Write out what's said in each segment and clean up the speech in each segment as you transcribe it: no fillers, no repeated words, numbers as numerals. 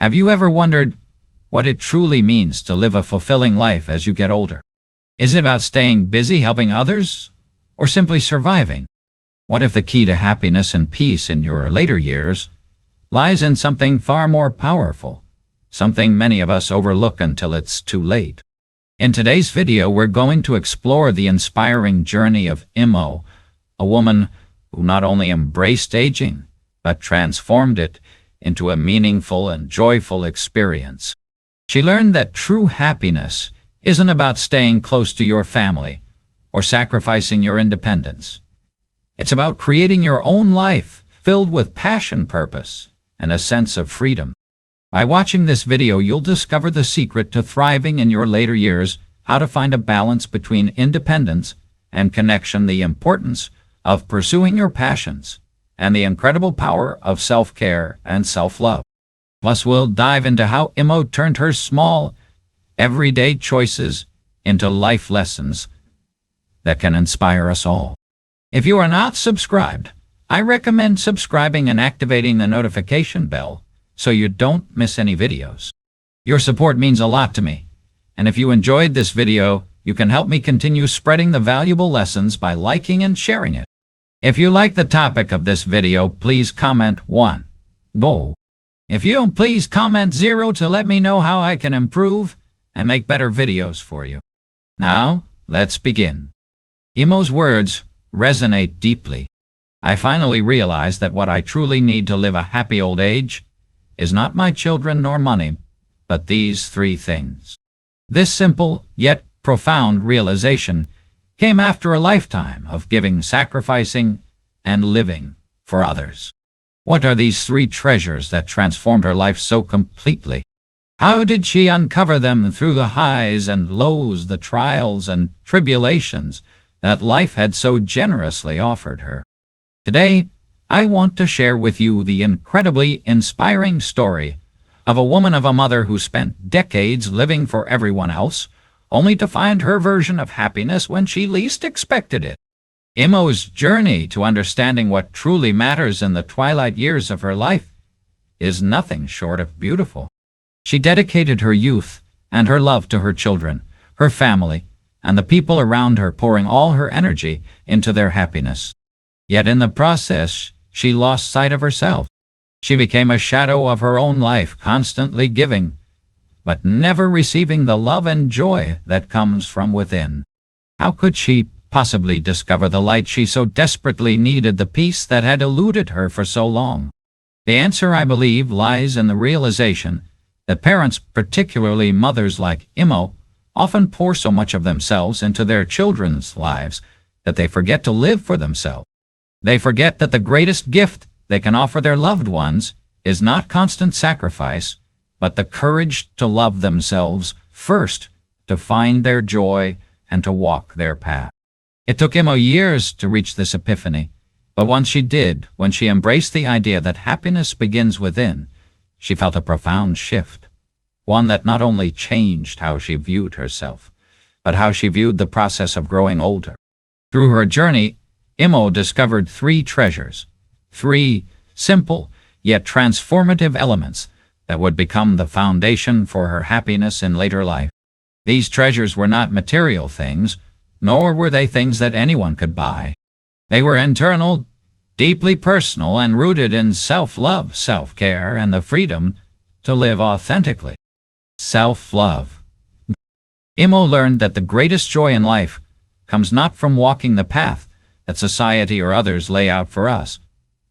Have you ever wondered what it truly means to live a fulfilling life as you get older? Is it about staying busy helping others, or simply surviving? What if the key to happiness and peace in your later years lies in something far more powerful, something many of us overlook until it's too late? In today's video, we're going to explore the inspiring journey of Imo, a woman who not only embraced aging, but transformed it into a meaningful and joyful experience. She learned that true happiness isn't about staying close to your family or sacrificing your independence. It's about creating your own life filled with passion, purpose, and a sense of freedom. By watching this video, you'll discover the secret to thriving in your later years, how to find a balance between independence and connection, the importance of pursuing your passions, and the incredible power of self-care and self-love. Plus, we'll dive into how Imo turned her small, everyday choices into life lessons that can inspire us all. If you are not subscribed, I recommend subscribing and activating the notification bell so you don't miss any videos. Your support means a lot to me, and if you enjoyed this video, you can help me continue spreading the valuable lessons by liking and sharing it. If you like the topic of this video, please comment 1. Go. If you don't, please comment 0 to let me know how I can improve and make better videos for you. Now, let's begin. Imo's words resonate deeply. I finally realized that what I truly need to live a happy old age is not my children nor money, but these 3 things. This simple yet profound realization came after a lifetime of giving, sacrificing, and living for others. What are these 3 treasures that transformed her life so completely? How did she uncover them through the highs and lows, the trials and tribulations that life had so generously offered her? Today, I want to share with you the incredibly inspiring story of a mother who spent decades living for everyone else, only to find her version of happiness when she least expected it. Imo's journey to understanding what truly matters in the twilight years of her life is nothing short of beautiful. She dedicated her youth and her love to her children, her family, and the people around her, pouring all her energy into their happiness. Yet in the process, she lost sight of herself. She became a shadow of her own life, constantly giving, but never receiving the love and joy that comes from within. How could she possibly discover the light she so desperately needed, the peace that had eluded her for so long? The answer, I believe, lies in the realization that parents, particularly mothers like Imo, often pour so much of themselves into their children's lives that they forget to live for themselves. They forget that the greatest gift they can offer their loved ones is not constant sacrifice, but the courage to love themselves first, to find their joy, and to walk their path. It took Imo years to reach this epiphany, but once she did, when she embraced the idea that happiness begins within, she felt a profound shift, one that not only changed how she viewed herself, but how she viewed the process of growing older. Through her journey, Imo discovered 3 treasures, 3 simple yet transformative elements that would become the foundation for her happiness in later life. These treasures were not material things, nor were they things that anyone could buy. They were internal, deeply personal, and rooted in self-love, self-care, and the freedom to live authentically. Self-love. Imo learned that the greatest joy in life comes not from walking the path that society or others lay out for us,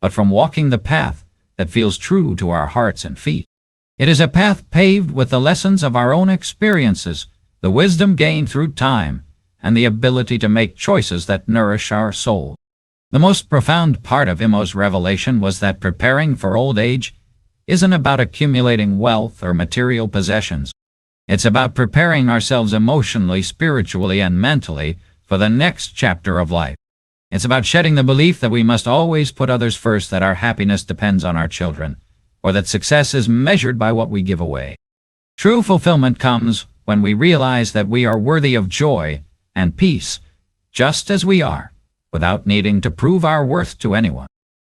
but from walking the path that feels true to our hearts and feet. It is a path paved with the lessons of our own experiences, the wisdom gained through time, and the ability to make choices that nourish our soul. The most profound part of Imo's revelation was that preparing for old age isn't about accumulating wealth or material possessions. It's about preparing ourselves emotionally, spiritually, and mentally for the next chapter of life. It's about shedding the belief that we must always put others first, that our happiness depends on our children, or that success is measured by what we give away. True fulfillment comes when we realize that we are worthy of joy and peace, just as we are, without needing to prove our worth to anyone.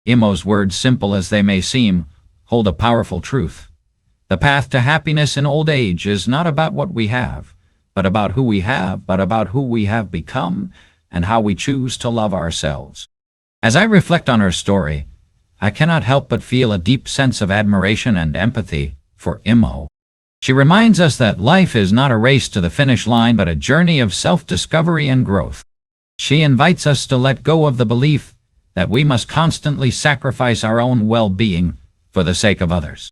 Imo's words, simple as they may seem, hold a powerful truth. The path to happiness in old age is not about what we have, but about who we have become, and how we choose to love ourselves. As I reflect on her story, I cannot help but feel a deep sense of admiration and empathy for Imo. She reminds us that life is not a race to the finish line, but a journey of self-discovery and growth. She invites us to let go of the belief that we must constantly sacrifice our own well-being for the sake of others.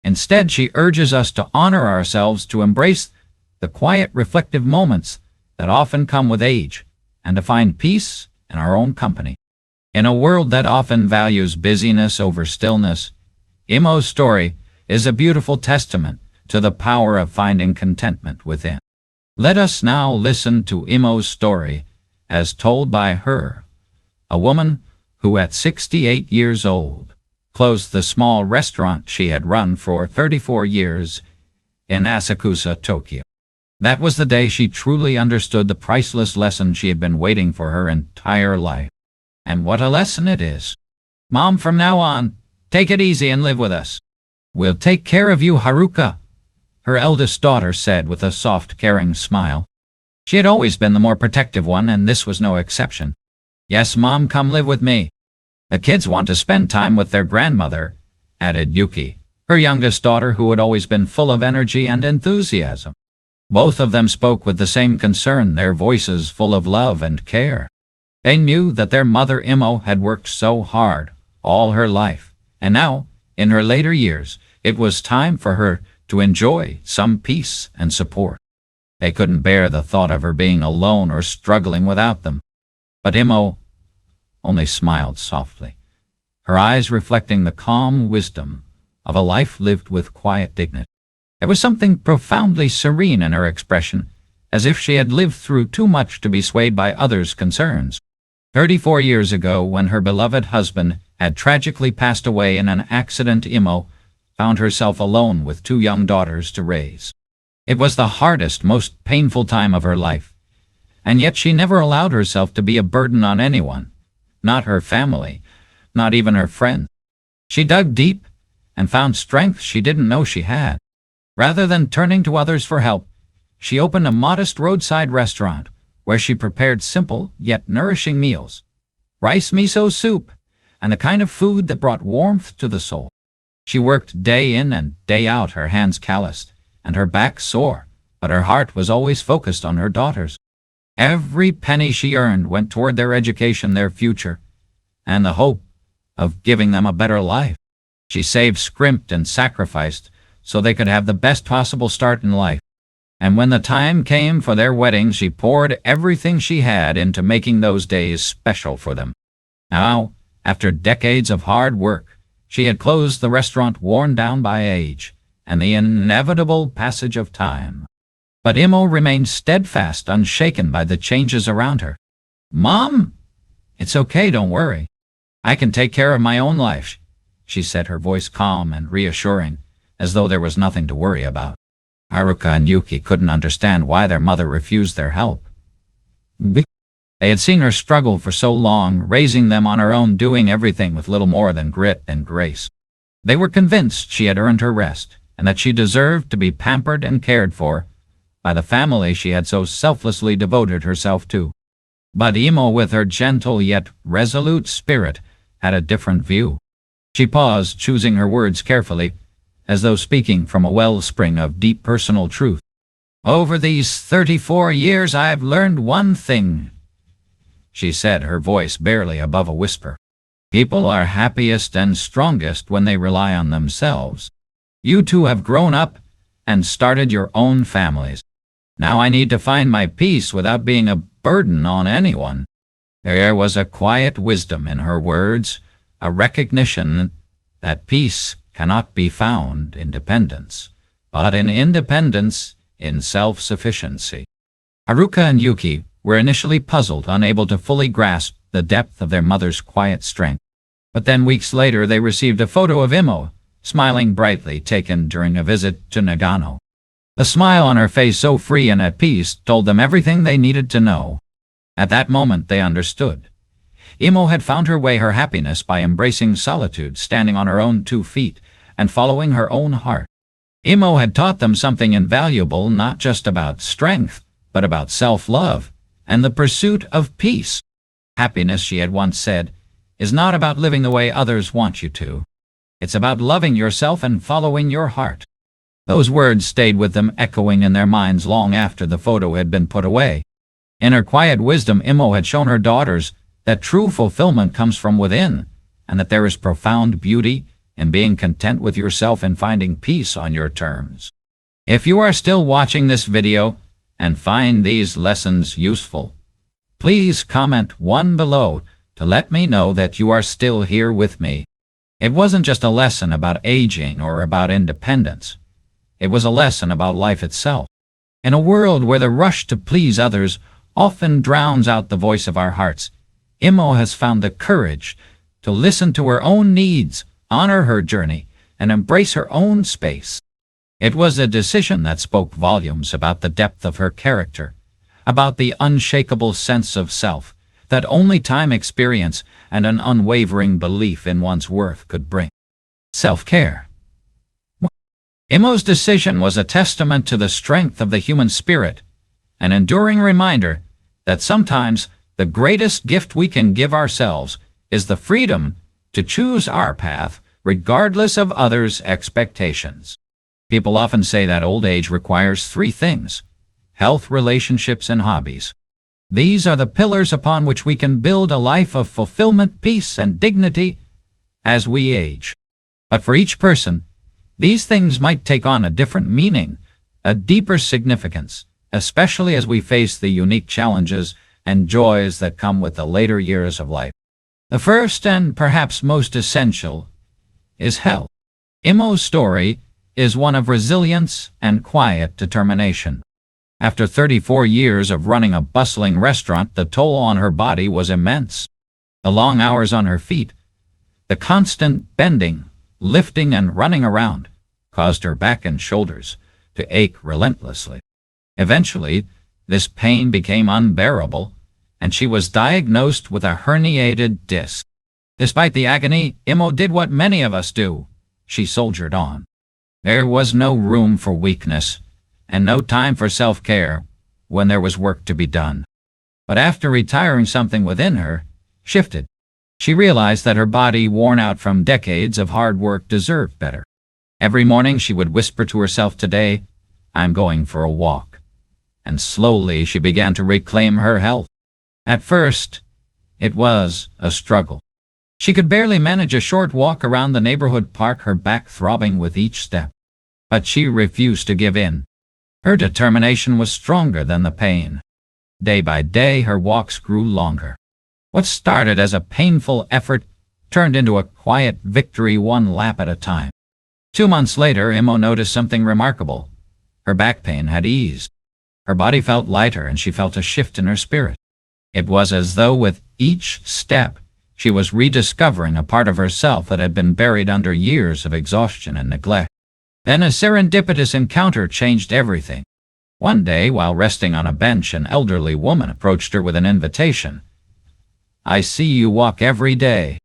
Instead, she urges us to honor ourselves, to embrace the quiet, reflective moments that often come with age, and to find peace in our own company. In a world that often values busyness over stillness, Imo's story is a beautiful testament to the power of finding contentment within. Let us now listen to Imo's story as told by her, a woman who at 68 years old closed the small restaurant she had run for 34 years in Asakusa, Tokyo. That was the day she truly understood the priceless lesson she had been waiting for her entire life. And what a lesson it is. Mom, from now on, take it easy and live with us. We'll take care of you, Haruka, her eldest daughter said with a soft, caring smile. She had always been the more protective one, and this was no exception. Yes, Mom, come live with me. The kids want to spend time with their grandmother, added Yuki, her youngest daughter, who had always been full of energy and enthusiasm. Both of them spoke with the same concern, their voices full of love and care. They knew that their mother Imo had worked so hard all her life, and now, in her later years, it was time for her to enjoy some peace and support. They couldn't bear the thought of her being alone or struggling without them. But Imo only smiled softly, her eyes reflecting the calm wisdom of a life lived with quiet dignity. There was something profoundly serene in her expression, as if she had lived through too much to be swayed by others' concerns. 34 years ago, when her beloved husband had tragically passed away in an accident, Imo found herself alone with 2 young daughters to raise. It was the hardest, most painful time of her life, and yet she never allowed herself to be a burden on anyone, not her family, not even her friends. She dug deep and found strength she didn't know she had. Rather than turning to others for help, she opened a modest roadside restaurant where she prepared simple yet nourishing meals, rice miso soup, and the kind of food that brought warmth to the soul. She worked day in and day out, her hands calloused and her back sore, but her heart was always focused on her daughters. Every penny she earned went toward their education, their future, and the hope of giving them a better life. She saved, scrimped, and sacrificed so they could have the best possible start in life. And when the time came for their wedding, she poured everything she had into making those days special for them. Now, after decades of hard work, she had closed the restaurant, worn down by age and the inevitable passage of time. But Imo remained steadfast, unshaken by the changes around her. Mom, it's okay, don't worry. I can take care of my own life, she said, her voice calm and reassuring, as though there was nothing to worry about. Haruka and Yuki couldn't understand why their mother refused their help. They had seen her struggle for so long, raising them on her own, doing everything with little more than grit and grace. They were convinced she had earned her rest, and that she deserved to be pampered and cared for by the family she had so selflessly devoted herself to. But Imo, with her gentle yet resolute spirit, had a different view. She paused, choosing her words carefully, as though speaking from a wellspring of deep personal truth. Over these 34 years, I've learned one thing, she said, her voice barely above a whisper. People are happiest and strongest when they rely on themselves. You two have grown up and started your own families. Now I need to find my peace without being a burden on anyone. There was a quiet wisdom in her words, a recognition that peace cannot be found in dependence, but in independence, in self-sufficiency. Haruka and Yuki were initially puzzled, unable to fully grasp the depth of their mother's quiet strength. But then weeks later they received a photo of Imo, smiling brightly, taken during a visit to Nagano. The smile on her face, so free and at peace, told them everything they needed to know. At that moment they understood. Imo had found her way, her happiness, by embracing solitude, standing on her own 2 feet, and following her own heart. Imo had taught them something invaluable, not just about strength, but about self-love and the pursuit of peace. Happiness, she had once said, is not about living the way others want you to. It's about loving yourself and following your heart. Those words stayed with them, echoing in their minds long after the photo had been put away. In her quiet wisdom, Imo had shown her daughters that true fulfillment comes from within, and that there is profound beauty in being content with yourself and finding peace on your terms. If you are still watching this video and find these lessons useful, please comment 1 below to let me know that you are still here with me. It wasn't just a lesson about aging or about independence. It was a lesson about life itself. In a world where the rush to please others often drowns out the voice of our hearts, Imo has found the courage to listen to her own needs, honor her journey, and embrace her own space. It was a decision that spoke volumes about the depth of her character, about the unshakable sense of self that only time, experience, and an unwavering belief in one's worth could bring. Self-care. Imo's decision was a testament to the strength of the human spirit, an enduring reminder that sometimes the greatest gift we can give ourselves is the freedom to choose our path regardless of others' expectations. People often say that old age requires 3 things: health, relationships, and hobbies. These are the pillars upon which we can build a life of fulfillment, peace, and dignity as we age. But for each person, these things might take on a different meaning, a deeper significance, especially as we face the unique challenges and joys that come with the later years of life. The first and perhaps most essential is health. Imo's story is one of resilience and quiet determination. After 34 years of running a bustling restaurant, the toll on her body was immense. The long hours on her feet, the constant bending, lifting, and running around caused her back and shoulders to ache relentlessly. Eventually, this pain became unbearable, and she was diagnosed with a herniated disc. Despite the agony, Imo did what many of us do. She soldiered on. There was no room for weakness, and no time for self-care when there was work to be done. But after retiring, something within her shifted. She realized that her body, worn out from decades of hard work, deserved better. Every morning she would whisper to herself, "Today, I'm going for a walk." And slowly she began to reclaim her health. At first, it was a struggle. She could barely manage a short walk around the neighborhood park, her back throbbing with each step. But she refused to give in. Her determination was stronger than the pain. Day by day, her walks grew longer. What started as a painful effort turned into a quiet victory, 1 lap at a time. 2 months later, Imo noticed something remarkable. Her back pain had eased. Her body felt lighter, and she felt a shift in her spirit. It was as though with each step, she was rediscovering a part of herself that had been buried under years of exhaustion and neglect. Then a serendipitous encounter changed everything. One day, while resting on a bench, an elderly woman approached her with an invitation. "I see you walk every day.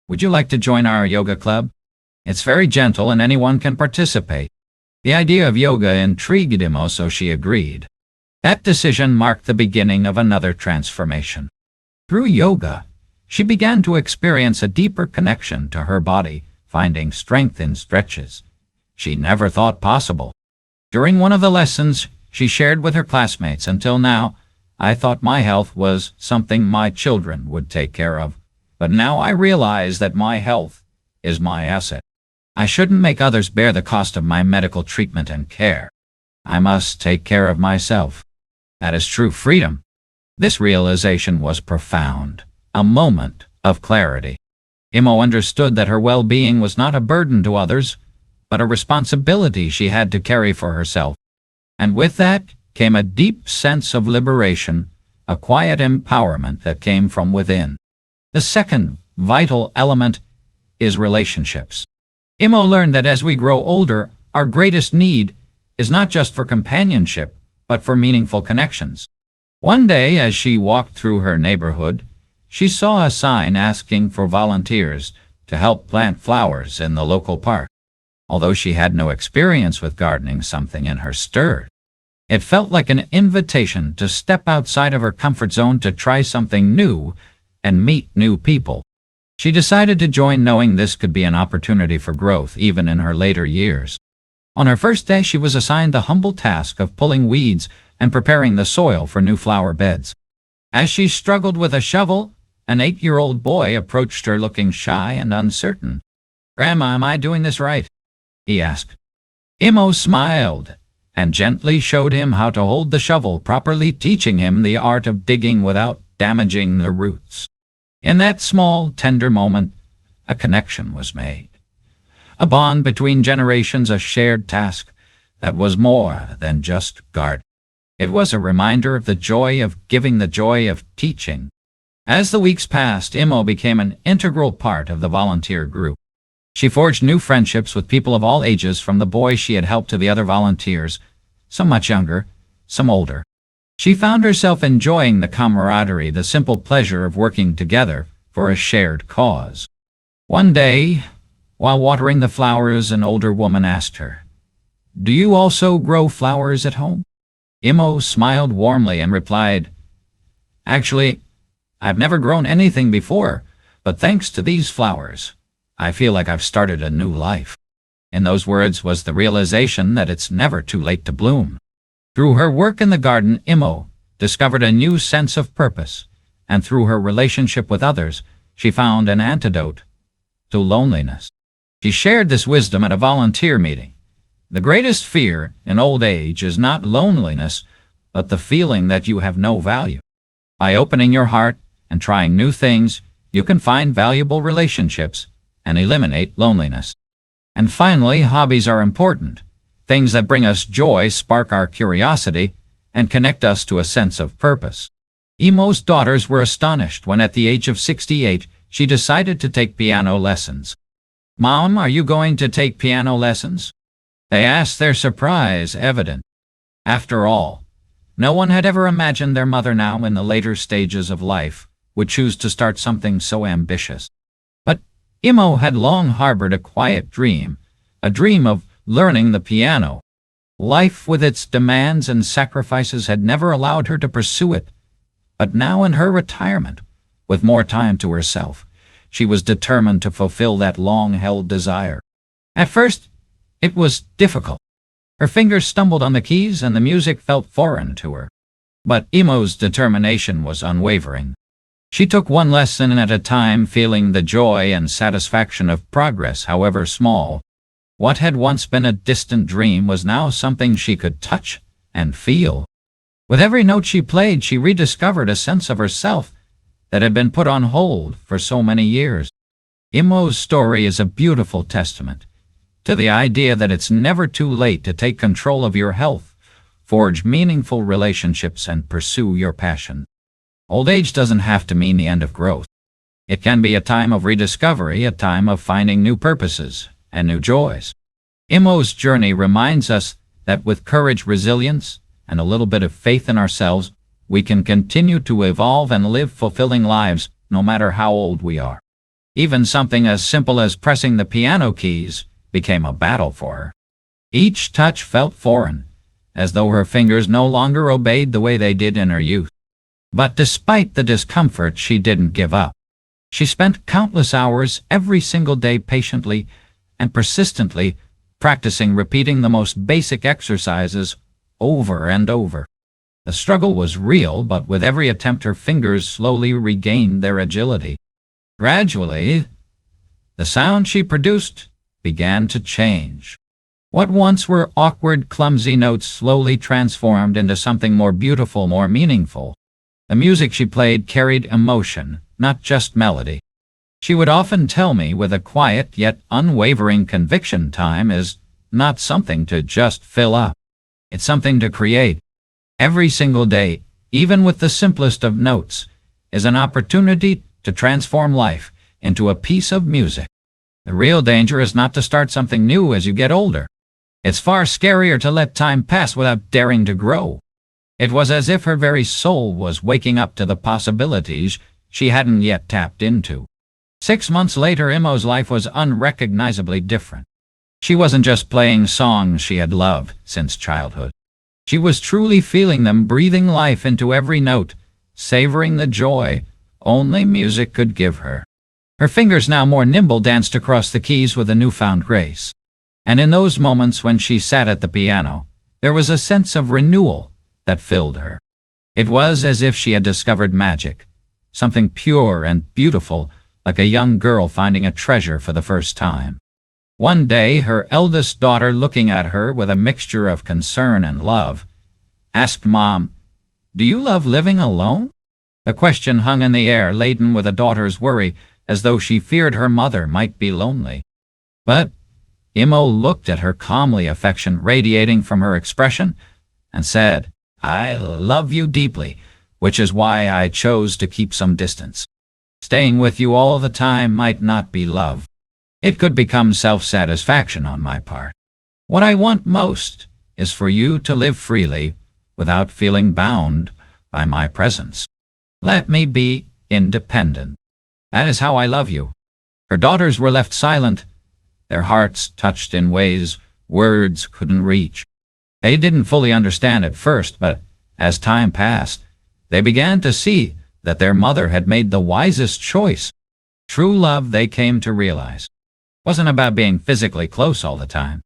Would you like to join our yoga club? It's very gentle and anyone can participate." The idea of yoga intrigued Imo, so she agreed. That decision marked the beginning of another transformation. Through yoga, she began to experience a deeper connection to her body, finding strength in stretches she never thought possible. During one of the lessons, she shared with her classmates, "Until now, I thought my health was something my children would take care of. But now I realize that my health is my asset. I shouldn't make others bear the cost of my medical treatment and care. I must take care of myself." That is true freedom. This realization was profound, a moment of clarity. Imo understood that her well-being was not a burden to others, but a responsibility she had to carry for herself. And with that came a deep sense of liberation, a quiet empowerment that came from within. The second vital element is relationships. Imo learned that as we grow older, our greatest need is not just for companionship, but for meaningful connections. One day, as she walked through her neighborhood, she saw a sign asking for volunteers to help plant flowers in the local park. Although she had no experience with gardening, something in her stirred. It felt like an invitation to step outside of her comfort zone, to try something new and meet new people. She decided to join, knowing this could be an opportunity for growth even in her later years. On her first day, she was assigned the humble task of pulling weeds and preparing the soil for new flower beds. As she struggled with a shovel, an 8-year-old boy approached her looking shy and uncertain. "Grandma, am I doing this right?" he asked. Imo smiled and gently showed him how to hold the shovel properly, teaching him the art of digging without damaging the roots. In that small, tender moment, a connection was made. A bond between generations, a shared task that was more than just gardening. It was a reminder of the joy of giving, the joy of teaching. As the weeks passed, Imo became an integral part of the volunteer group. She forged new friendships with people of all ages, from the boys she had helped to the other volunteers, some much younger, some older. She found herself enjoying the camaraderie, the simple pleasure of working together for a shared cause. One day, while watering the flowers, an older woman asked her, "Do you also grow flowers at home?" Imo smiled warmly and replied, "Actually, I've never grown anything before, but thanks to these flowers, I feel like I've started a new life." In those words was the realization that it's never too late to bloom. Through her work in the garden, Imo discovered a new sense of purpose, and through her relationship with others, she found an antidote to loneliness. She shared this wisdom at a volunteer meeting. The greatest fear in old age is not loneliness, but the feeling that you have no value. By opening your heart and trying new things, you can find valuable relationships and eliminate loneliness. And finally, hobbies are important. Things that bring us joy, spark our curiosity, and connect us to a sense of purpose. Imo's daughters were astonished when, at the age of 68, she decided to take piano lessons. "Mom, are you going to take piano lessons?" they asked, their surprise evident. After all, no one had ever imagined their mother, now in the later stages of life, would choose to start something so ambitious. But Imo had long harbored a quiet dream, a dream of learning the piano. Life with its demands and sacrifices had never allowed her to pursue it. But now, in her retirement, with more time to herself, she was determined to fulfill that long-held desire. At first, it was difficult. Her fingers stumbled on the keys and the music felt foreign to her. But Imo's determination was unwavering. She took one lesson at a time, feeling the joy and satisfaction of progress, however small. What had once been a distant dream was now something she could touch and feel. With every note she played, she rediscovered a sense of herself that had been put on hold for so many years. Imo's story is a beautiful testament to the idea that it's never too late to take control of your health, forge meaningful relationships, and pursue your passion. Old age doesn't have to mean the end of growth. It can be a time of rediscovery, a time of finding new purposes and new joys. Imo's journey reminds us that with courage, resilience, and a little bit of faith in ourselves, we can continue to evolve and live fulfilling lives no matter how old we are. Even something as simple as pressing the piano keys became a battle for her. Each touch felt foreign, as though her fingers no longer obeyed the way they did in her youth. But despite the discomfort, she didn't give up. She spent countless hours every single day patiently and persistently practicing, repeating the most basic exercises over and over. The struggle was real, but with every attempt her fingers slowly regained their agility. Gradually, the sound she produced began to change. What once were awkward, clumsy notes slowly transformed into something more beautiful, more meaningful. The music she played carried emotion, not just melody. She would often tell me with a quiet yet unwavering conviction, time is not something to just fill up. It's something to create. Every single day, even with the simplest of notes, is an opportunity to transform life into a piece of music. The real danger is not to start something new as you get older. It's far scarier to let time pass without daring to grow. It was as if her very soul was waking up to the possibilities she hadn't yet tapped into. 6 months later, Imo's life was unrecognizably different. She wasn't just playing songs she had loved since childhood. She was truly feeling them, breathing life into every note, savoring the joy only music could give her. Her fingers, now more nimble, danced across the keys with a newfound grace. And in those moments when she sat at the piano, there was a sense of renewal that filled her. It was as if she had discovered magic, something pure and beautiful, like a young girl finding a treasure for the first time. One day, her eldest daughter, looking at her with a mixture of concern and love, asked, "Mom, do you love living alone?" The question hung in the air, laden with a daughter's worry, as though she feared her mother might be lonely. But Imo looked at her calmly, affection radiating from her expression, and said, "I love you deeply, which is why I chose to keep some distance. Staying with you all the time might not be love. It could become self-satisfaction on my part. What I want most is for you to live freely without feeling bound by my presence. Let me be independent. That is how I love you." Her daughters were left silent, their hearts touched in ways words couldn't reach. They didn't fully understand at first, but as time passed, they began to see that their mother had made the wisest choice. True love, they came to realize, wasn't about being physically close all the time.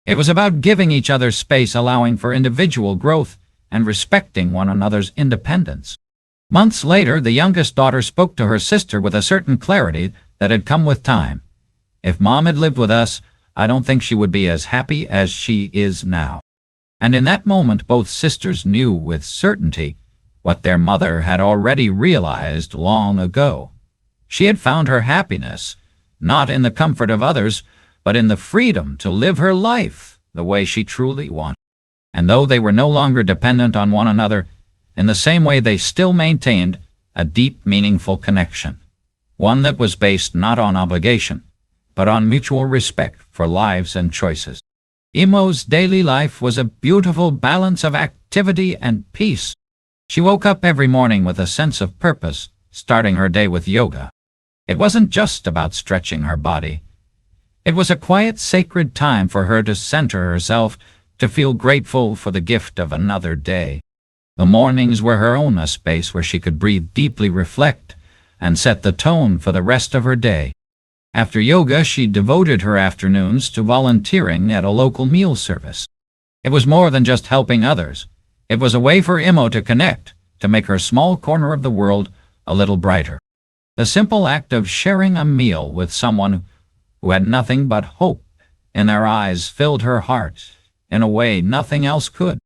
It was about giving each other space, allowing for individual growth, and respecting one another's independence. Months later, the youngest daughter spoke to her sister with a certain clarity that had come with time. "If Mom had lived with us, I don't think she would be as happy as she is now." And in that moment, both sisters knew with certainty what their mother had already realized long ago. She had found her happiness, not in the comfort of others, but in the freedom to live her life the way she truly wanted. And though they were no longer dependent on one another, in the same way they still maintained a deep, meaningful connection, one that was based not on obligation, but on mutual respect for lives and choices. Imo's daily life was a beautiful balance of activity and peace. She woke up every morning with a sense of purpose, starting her day with yoga. It wasn't just about stretching her body. It was a quiet, sacred time for her to center herself, to feel grateful for the gift of another day. The mornings were her own, a space where she could breathe deeply, reflect, and set the tone for the rest of her day. After yoga, she devoted her afternoons to volunteering at a local meal service. It was more than just helping others. It was a way for Imo to connect, to make her small corner of the world a little brighter. The simple act of sharing a meal with someone who had nothing but hope in their eyes filled her heart in a way nothing else could.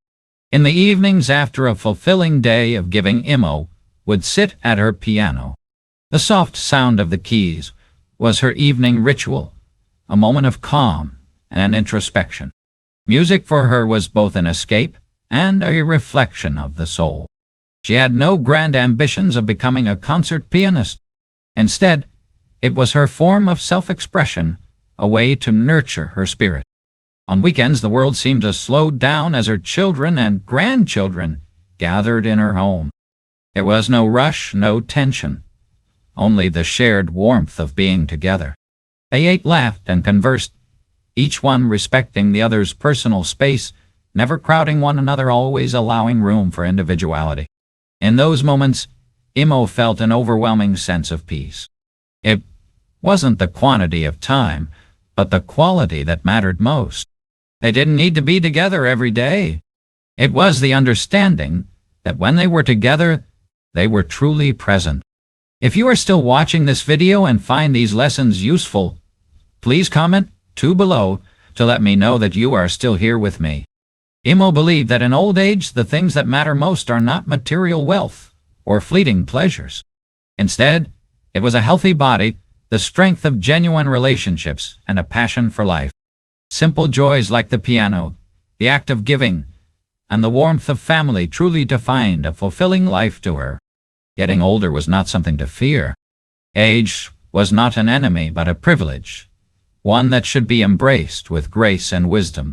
In the evenings after a fulfilling day of giving, Imo would sit at her piano. The soft sound of the keys was her evening ritual, a moment of calm and introspection. Music for her was both an escape and a reflection of the soul. She had no grand ambitions of becoming a concert pianist. Instead, it was her form of self-expression, a way to nurture her spirit. On weekends, the world seemed to slow down as her children and grandchildren gathered in her home. There was no rush, no tension, only the shared warmth of being together. They ate, laughed, and conversed, each one respecting the other's personal space, never crowding one another, always allowing room for individuality. In those moments, Imo felt an overwhelming sense of peace. It wasn't the quantity of time, but the quality that mattered most. They didn't need to be together every day. It was the understanding that when they were together, they were truly present. If you are still watching this video and find these lessons useful, please comment below to let me know that you are still here with me. Imo believed that in old age, the things that matter most are not material wealth or fleeting pleasures. Instead, it was a healthy body, the strength of genuine relationships, and a passion for life. Simple joys like the piano, the act of giving, and the warmth of family truly defined a fulfilling life to her. Getting older was not something to fear. Age was not an enemy, but a privilege, one that should be embraced with grace and wisdom.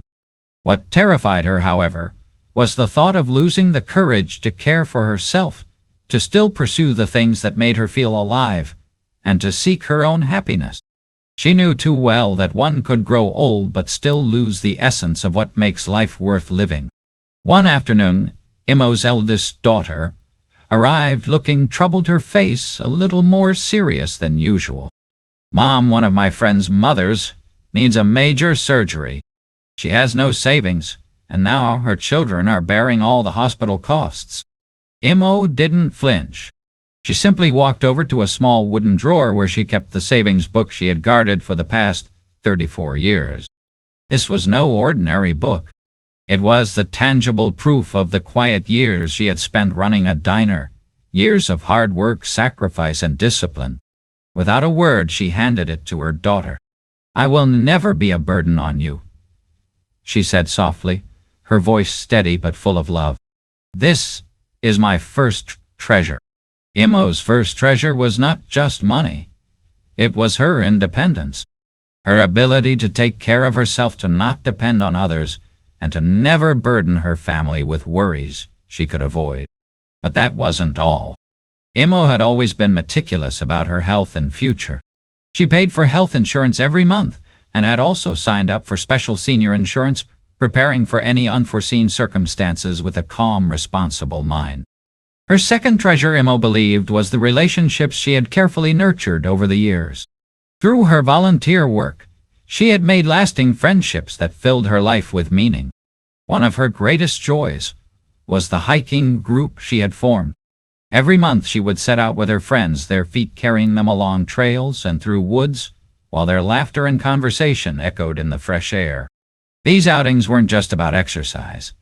What terrified her, however, was the thought of losing the courage to care for herself, to still pursue the things that made her feel alive, and to seek her own happiness. She knew too well that one could grow old but still lose the essence of what makes life worth living. One afternoon, Imo's eldest daughter arrived looking troubled, her face a little more serious than usual. "Mom, one of my friend's mothers needs a major surgery. She has no savings, and now her children are bearing all the hospital costs." Imo didn't flinch. She simply walked over to a small wooden drawer where she kept the savings book she had guarded for the past 34 years. This was no ordinary book. It was the tangible proof of the quiet years she had spent running a diner, years of hard work, sacrifice, and discipline. Without a word, she handed it to her daughter. "I will never be a burden on you," she said softly, her voice steady but full of love. "This is my first treasure." Imo's first treasure was not just money. It was her independence, her ability to take care of herself, to not depend on others, and to never burden her family with worries she could avoid. But that wasn't all. Imo had always been meticulous about her health and future. She paid for health insurance every month and had also signed up for special senior insurance, preparing for any unforeseen circumstances with a calm, responsible mind. Her second treasure, Imo believed, was the relationships she had carefully nurtured over the years. Through her volunteer work, she had made lasting friendships that filled her life with meaning. One of her greatest joys was the hiking group she had formed. Every month she would set out with her friends, their feet carrying them along trails and through woods, while their laughter and conversation echoed in the fresh air. These outings weren't just about exercise.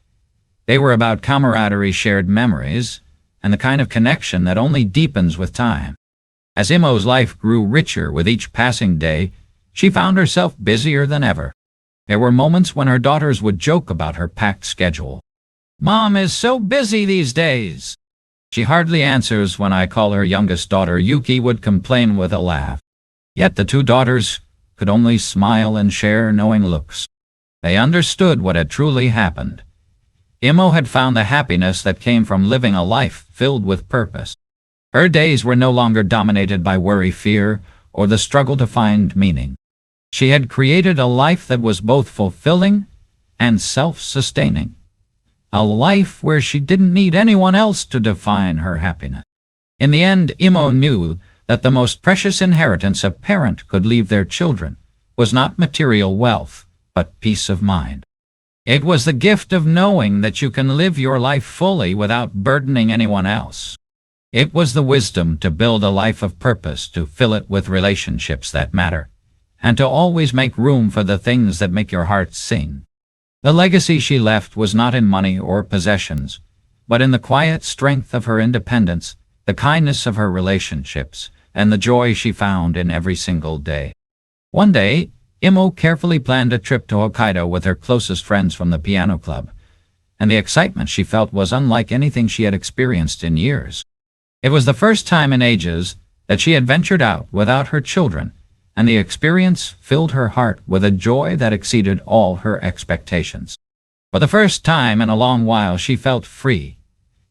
They were about camaraderie, shared memories, and the kind of connection that only deepens with time. As Imo's life grew richer with each passing day, she found herself busier than ever. There were moments when her daughters would joke about her packed schedule. "Mom is so busy these days. She hardly answers when I call." Her youngest daughter, Yuki, would complain with a laugh. Yet the two daughters could only smile and share knowing looks. They understood what had truly happened. Imo had found the happiness that came from living a life filled with purpose. Her days were no longer dominated by worry, fear, or the struggle to find meaning. She had created a life that was both fulfilling and self-sustaining. A life where she didn't need anyone else to define her happiness. In the end, Imo knew that the most precious inheritance a parent could leave their children was not material wealth, but peace of mind. It was the gift of knowing that you can live your life fully without burdening anyone else. It was the wisdom to build a life of purpose, to fill it with relationships that matter, and to always make room for the things that make your heart sing. The legacy she left was not in money or possessions, but in the quiet strength of her independence, the kindness of her relationships, and the joy she found in every single day. One day, Imo carefully planned a trip to Hokkaido with her closest friends from the piano club, and the excitement she felt was unlike anything she had experienced in years. It was the first time in ages that she had ventured out without her children, and the experience filled her heart with a joy that exceeded all her expectations. For the first time in a long while, she felt free.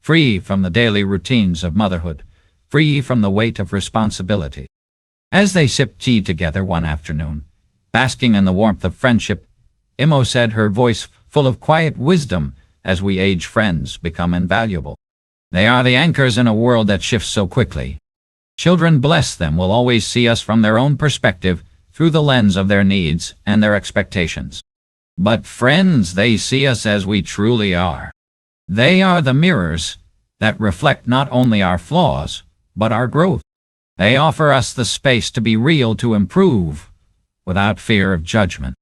Free from the daily routines of motherhood, free from the weight of responsibility. As they sipped tea together one afternoon, basking in the warmth of friendship, Imo said, her voice full of quiet wisdom, "As we age, friends become invaluable. They are the anchors in a world that shifts so quickly. Children, bless them, will always see us from their own perspective, through the lens of their needs and their expectations. But friends, they see us as we truly are. They are the mirrors that reflect not only our flaws, but our growth. They offer us the space to be real, to improve, without fear of judgment.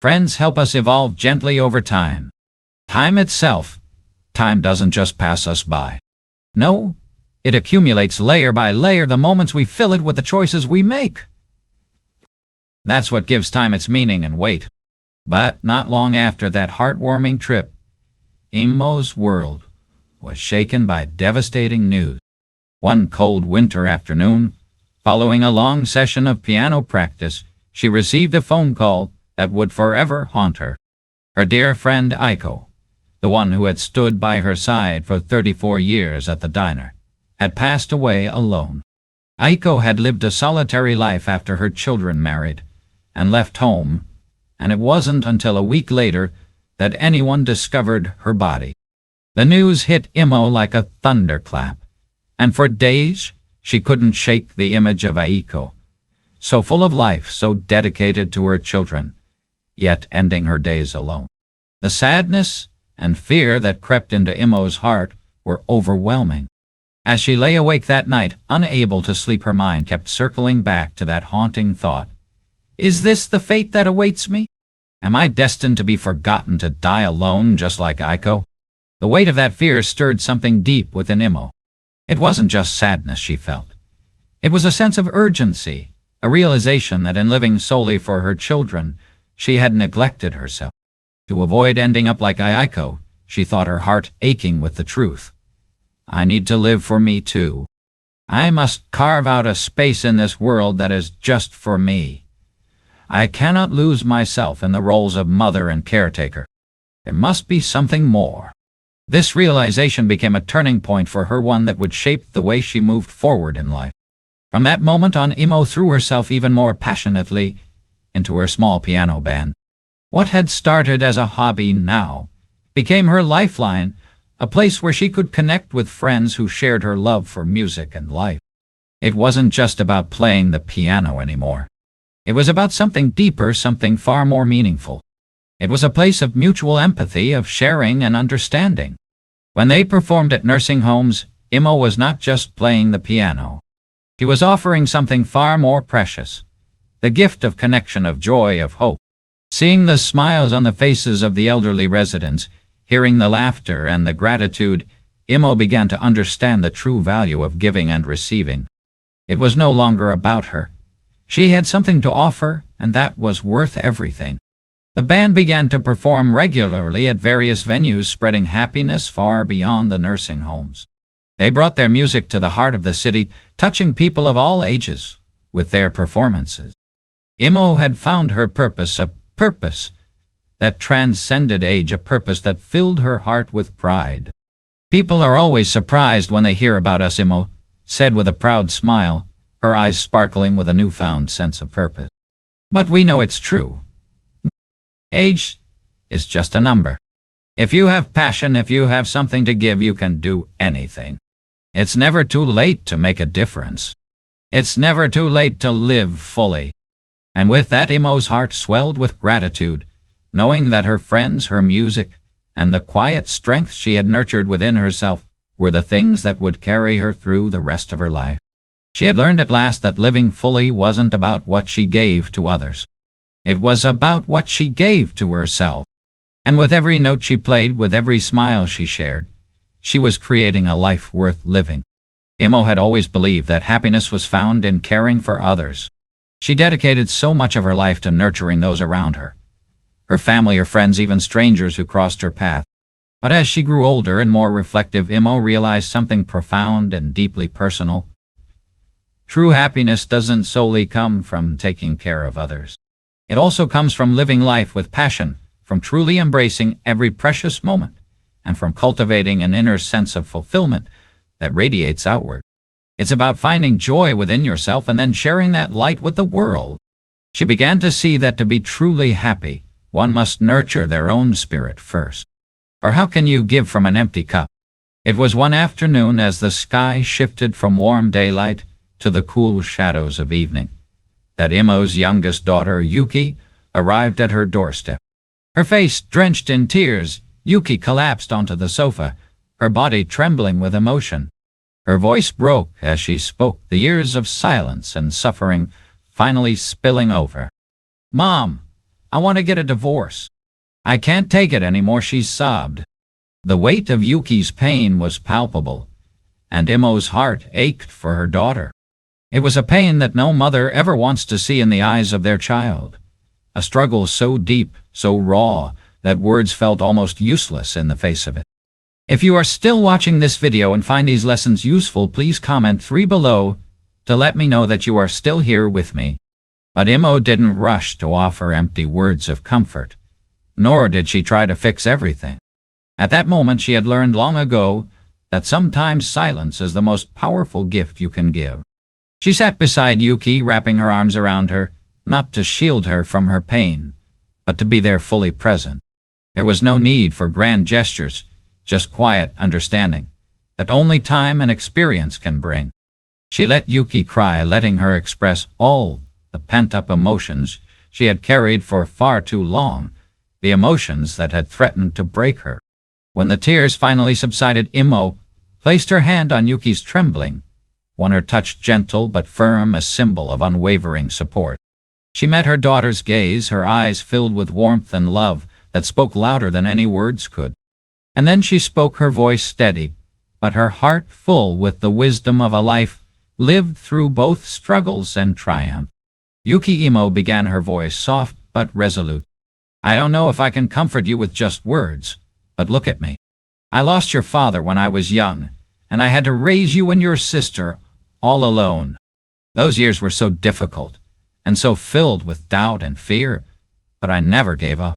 Friends help us evolve gently over time. Time itself, time doesn't just pass us by. No, it accumulates layer by layer, the moments we fill it with the choices we make. That's what gives time its meaning and weight." But not long after that heartwarming trip, Imo's world was shaken by devastating news. One cold winter afternoon, following a long session of piano practice, she received a phone call that would forever haunt her. Her dear friend Aiko, the one who had stood by her side for 34 years at the diner, had passed away alone. Aiko had lived a solitary life after her children married, and left home, and it wasn't until a week later that anyone discovered her body. The news hit Imo like a thunderclap, and for days she couldn't shake the image of Aiko, so full of life, so dedicated to her children, yet ending her days alone. The sadness and fear that crept into Imo's heart were overwhelming. As she lay awake that night, unable to sleep, her mind kept circling back to that haunting thought. Is this the fate that awaits me? Am I destined to be forgotten, to die alone just like Aiko? The weight of that fear stirred something deep within Imo. It wasn't just sadness she felt. It was a sense of urgency, a realization that in living solely for her children, she had neglected herself. To avoid ending up like Aiko, she thought, her heart aching with the truth. I need to live for me too. I must carve out a space in this world that is just for me. I cannot lose myself in the roles of mother and caretaker. There must be something more. This realization became a turning point for her, one that would shape the way she moved forward in life. From that moment on, Imo threw herself even more passionately into her small piano band. What had started as a hobby now became her lifeline, a place where she could connect with friends who shared her love for music and life. It wasn't just about playing the piano anymore. It was about something deeper, something far more meaningful. It was a place of mutual empathy, of sharing and understanding. When they performed at nursing homes, Imo was not just playing the piano. She was offering something far more precious, the gift of connection, of joy, of hope. Seeing the smiles on the faces of the elderly residents, hearing the laughter and the gratitude, Imo began to understand the true value of giving and receiving. It was no longer about her. She had something to offer, and that was worth everything. The band began to perform regularly at various venues, spreading happiness far beyond the nursing homes. They brought their music to the heart of the city, touching people of all ages with their performances. Imo had found her purpose, a purpose that transcended age, a purpose that filled her heart with pride. People are always surprised when they hear about us, Imo said with a proud smile, her eyes sparkling with a newfound sense of purpose. But we know it's true. Age is just a number. If you have passion, if you have something to give, you can do anything. It's never too late to make a difference. It's never too late to live fully. And with that, Imo's heart swelled with gratitude, knowing that her friends, her music, and the quiet strength she had nurtured within herself were the things that would carry her through the rest of her life. She had learned at last that living fully wasn't about what she gave to others. It was about what she gave to herself. And with every note she played, with every smile she shared, she was creating a life worth living. Imo had always believed that happiness was found in caring for others. She dedicated so much of her life to nurturing those around her. Her family, her friends, even strangers who crossed her path. But as she grew older and more reflective, Imo realized something profound and deeply personal. True happiness doesn't solely come from taking care of others. It also comes from living life with passion, from truly embracing every precious moment, and from cultivating an inner sense of fulfillment that radiates outward. It's about finding joy within yourself and then sharing that light with the world. She began to see that to be truly happy, one must nurture their own spirit first. Or how can you give from an empty cup? It was one afternoon, as the sky shifted from warm daylight to the cool shadows of evening, that Imo's youngest daughter, Yuki, arrived at her doorstep. Her face drenched in tears, Yuki collapsed onto the sofa, her body trembling with emotion. Her voice broke as she spoke, the years of silence and suffering finally spilling over. "Mom, I want to get a divorce. I can't take it anymore," she sobbed. The weight of Yuki's pain was palpable, and Imo's heart ached for her daughter. It was a pain that no mother ever wants to see in the eyes of their child, a struggle so deep, so raw, that words felt almost useless in the face of it. If you are still watching this video and find these lessons useful, please comment 3 below to let me know that you are still here with me. But Imo didn't rush to offer empty words of comfort, nor did she try to fix everything. At that moment, she had learned long ago that sometimes silence is the most powerful gift you can give. She sat beside Yuki, wrapping her arms around her, not to shield her from her pain, but to be there fully present. There was no need for grand gestures, just quiet understanding that only time and experience can bring. She let Yuki cry, letting her express all the pent-up emotions she had carried for far too long, the emotions that had threatened to break her. When the tears finally subsided, Imo placed her hand on Yuki's trembling one, her touch gentle but firm, a symbol of unwavering support. She met her daughter's gaze, her eyes filled with warmth and love that spoke louder than any words could. And then she spoke, her voice steady, but her heart full with the wisdom of a life lived through both struggles and triumph. Yuki Imo began, her voice soft but resolute. I don't know if I can comfort you with just words, but look at me. I lost your father when I was young, and I had to raise you and your sister all alone. Those years were so difficult, and so filled with doubt and fear, but I never gave up.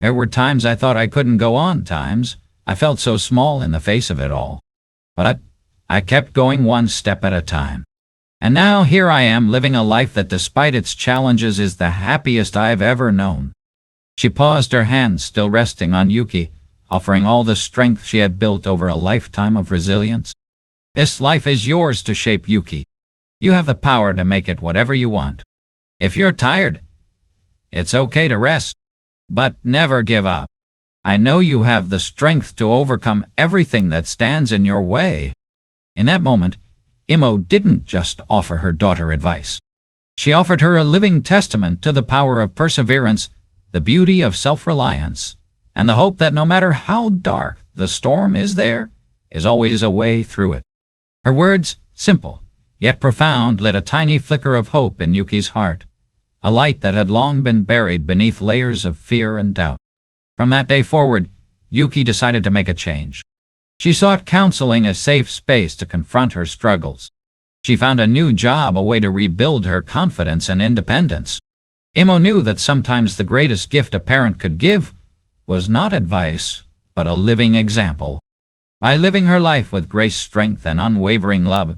There were times I thought I couldn't go on, times I felt so small in the face of it all. But I kept going one step at a time. And now here I am, living a life that, despite its challenges, is the happiest I've ever known. She paused, her hands still resting on Yuki, offering all the strength she had built over a lifetime of resilience. This life is yours to shape, Yuki. You have the power to make it whatever you want. If you're tired, it's okay to rest, but never give up. I know you have the strength to overcome everything that stands in your way. In that moment, Imo didn't just offer her daughter advice. She offered her a living testament to the power of perseverance, the beauty of self-reliance, and the hope that no matter how dark the storm is, there is always a way through it. Her words, simple yet profound, lit a tiny flicker of hope in Yuki's heart, a light that had long been buried beneath layers of fear and doubt. From that day forward, Yuki decided to make a change. She sought counseling, a safe space to confront her struggles. She found a new job, a way to rebuild her confidence and independence. Imo knew that sometimes the greatest gift a parent could give was not advice, but a living example. By living her life with grace, strength, and unwavering love,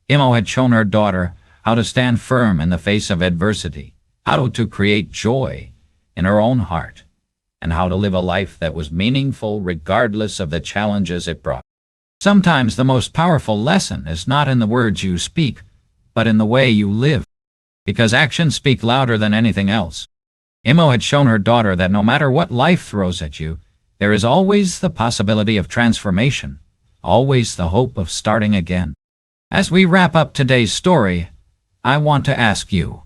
Imo had shown her daughter how to stand firm in the face of adversity, how to create joy in her own heart, and how to live a life that was meaningful regardless of the challenges it brought. Sometimes the most powerful lesson is not in the words you speak, but in the way you live, because actions speak louder than anything else. Imo had shown her daughter that no matter what life throws at you, there is always the possibility of transformation, always the hope of starting again. As we wrap up today's story, I want to ask you,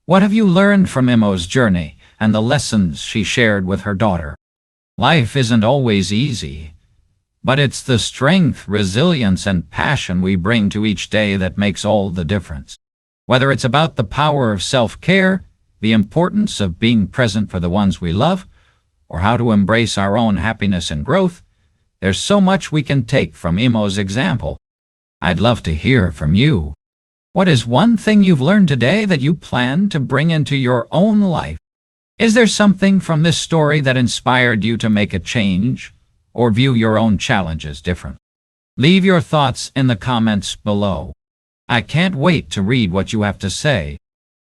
what have you learned from Imo's journey and the lessons she shared with her daughter? Life isn't always easy, but it's the strength, resilience, and passion we bring to each day that makes all the difference. Whether it's about the power of self-care, the importance of being present for the ones we love, or how to embrace our own happiness and growth, there's so much we can take from Imo's example. I'd love to hear from you. What is one thing you've learned today that you plan to bring into your own life? Is there something from this story that inspired you to make a change or view your own challenges differently? Leave your thoughts in the comments below. I can't wait to read what you have to say.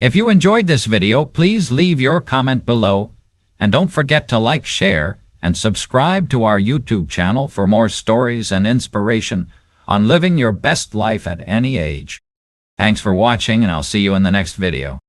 If you enjoyed this video, please leave your comment below, and don't forget to like, share, and subscribe to our YouTube channel for more stories and inspiration on living your best life at any age. Thanks for watching, and I'll see you in the next video.